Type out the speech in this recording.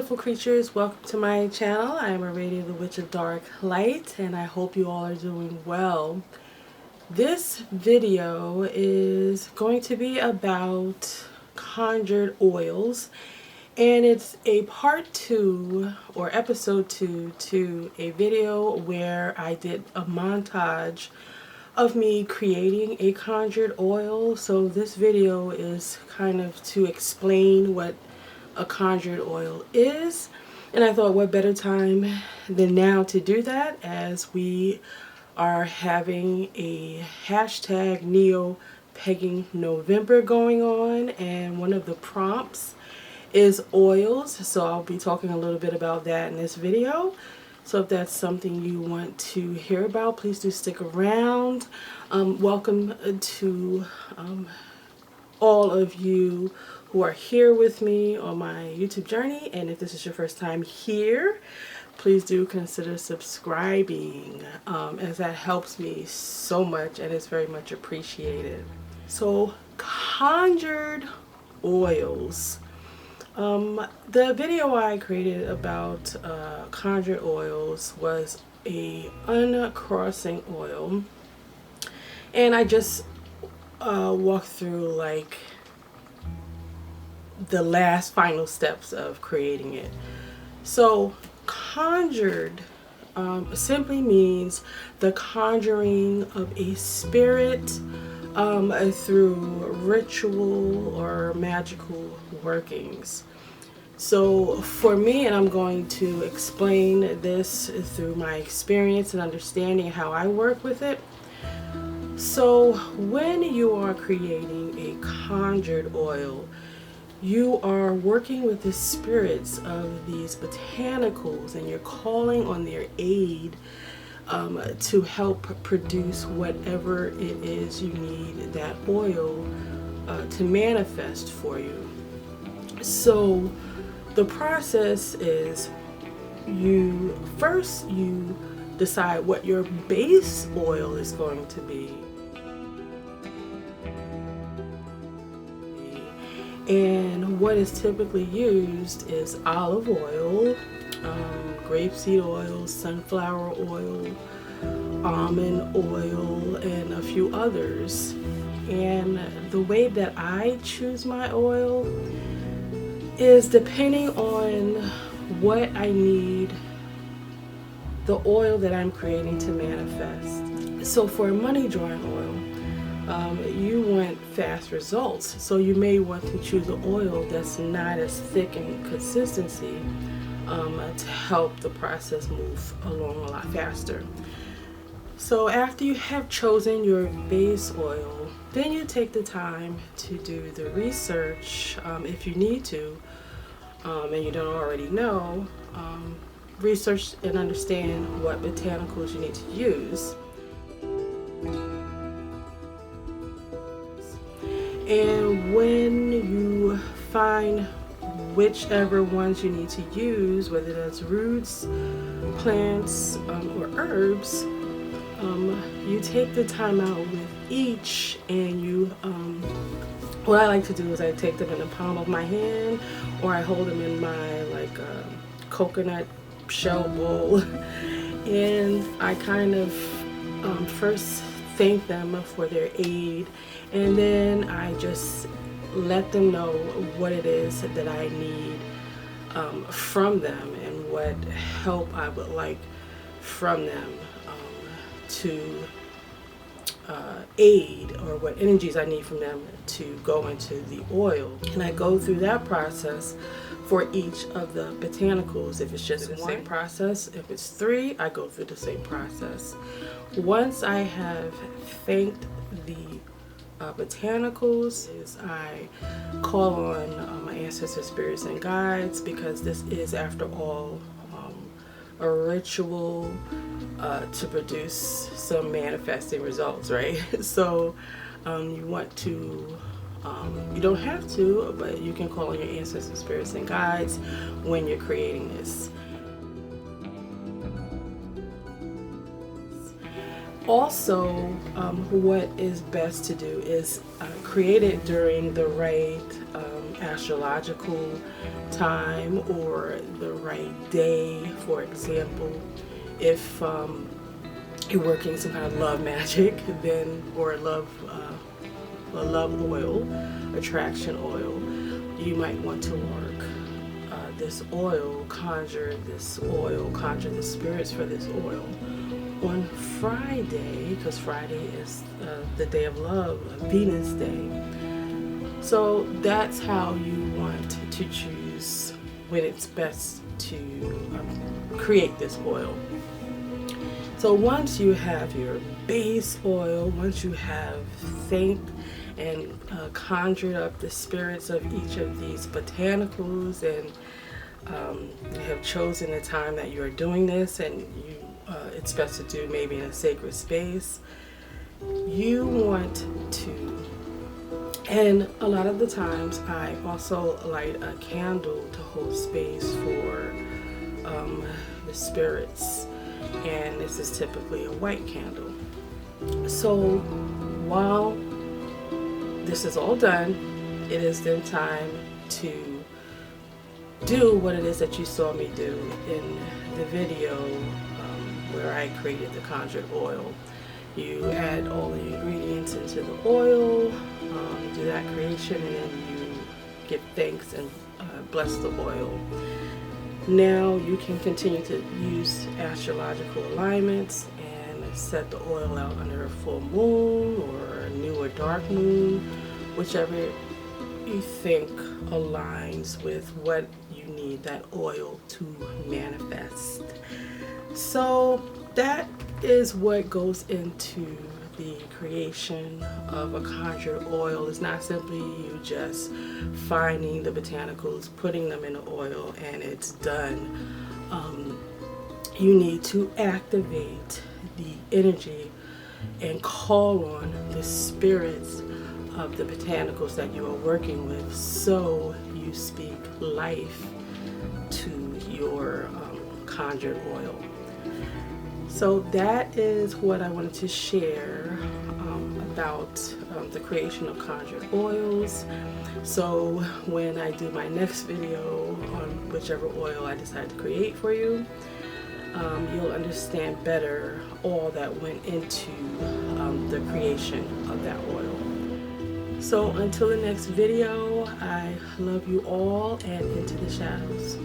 beautiful creatures, welcome to my channel. I am Aradia, the Witch of Dark Light, and I hope you all are doing well. This video is going to be about conjured oils, and it's a part 2 or episode 2 to a video where I did a montage of me creating a conjured oil. So this video is kind of to explain what a conjured oil is, and I thought what better time than now to do that, as we are having a hashtag Neopagannovember going on, and one of the prompts is oils, so I'll be talking a little bit about that in this video. So if that's something you want to hear about, please do stick around. Welcome to all of you who are here with me on my YouTube journey, and if this is your first time here, please do consider subscribing, as that helps me so much and it's very much appreciated. So conjured oils. The video I created about conjured oils was a uncrossing oil, and I just walked through like the last final steps of creating it. So conjured simply means the conjuring of a spirit through ritual or magical workings. So for me, and I'm going to explain this through my experience and understanding how I work with it. So when you are creating a conjured oil, you are working with the spirits of these botanicals, and you're calling on their aid to help produce whatever it is you need that oil to manifest for you. So the process is you decide what your base oil is going to be. And what is typically used is olive oil, grapeseed oil, sunflower oil, almond oil, and a few others. And the way that I choose my oil is depending on what I need the oil that I'm creating to manifest. So for money drawing oil, you want fast results, so you may want to choose an oil that's not as thick in consistency to help the process move along a lot faster. So after you have chosen your base oil, then you take the time to do the research, if you need to, and you don't already know, research and understand what botanicals you need to use. And when you find whichever ones you need to use, whether that's roots, plants, or herbs, you take the time out with each, and you, what I like to do is I take them in the palm of my hand, or I hold them in my coconut shell bowl, and I kind of first thank them for their aid, and then I just let them know what it is that I need from them, and what help I would like from them to aid, or what energies I need from them to go into the oil. And I go through that process for each of the botanicals. If it's just the same process, if it's 3, I go through the same process. Once I have thanked the botanicals, I call on my ancestors, spirits, and guides, because this is, after all, a ritual to produce some manifesting results, right? So you want to, you don't have to, but you can call on your ancestors, spirits, and guides when you're creating this. Also, what is best to do is create it during the right astrological time or the right day. For example, if you're working some kind of love magic, then, or love oil, attraction oil, you might want to work this oil, conjure the spirits for this oil on Friday, because Friday is the day of love, Venus Day. So that's how you want to choose when it's best to create this oil. So once you have your base oil, once you have thanked and conjured up the spirits of each of these botanicals, and you have chosen the time that you're doing this, and it's best to do maybe in a sacred space, you want to, and a lot of the times I also light a candle to hold space for the spirits, and this is typically a white candle. So while this is all done, it is then time to do what it is that you saw me do in the video where I created the conjured oil. You add all the ingredients into the oil, do that creation, and then you give thanks and bless the oil. Now you can continue to use astrological alignments and set the oil out under a full moon or a new or dark moon, whichever you think aligns with what you need that oil to manifest. So that is what goes into the creation of a conjured oil. It's not simply you just finding the botanicals, putting them in the oil, and it's done. You need to activate the energy and call on the spirits of the botanicals that you are working with, so you speak life to your conjured oil. So that is what I wanted to share about the creation of conjured oils. So when I do my next video on whichever oil I decide to create for you, you'll understand better all that went into the creation of that oil. So until the next video, I love you all, and into the shadows.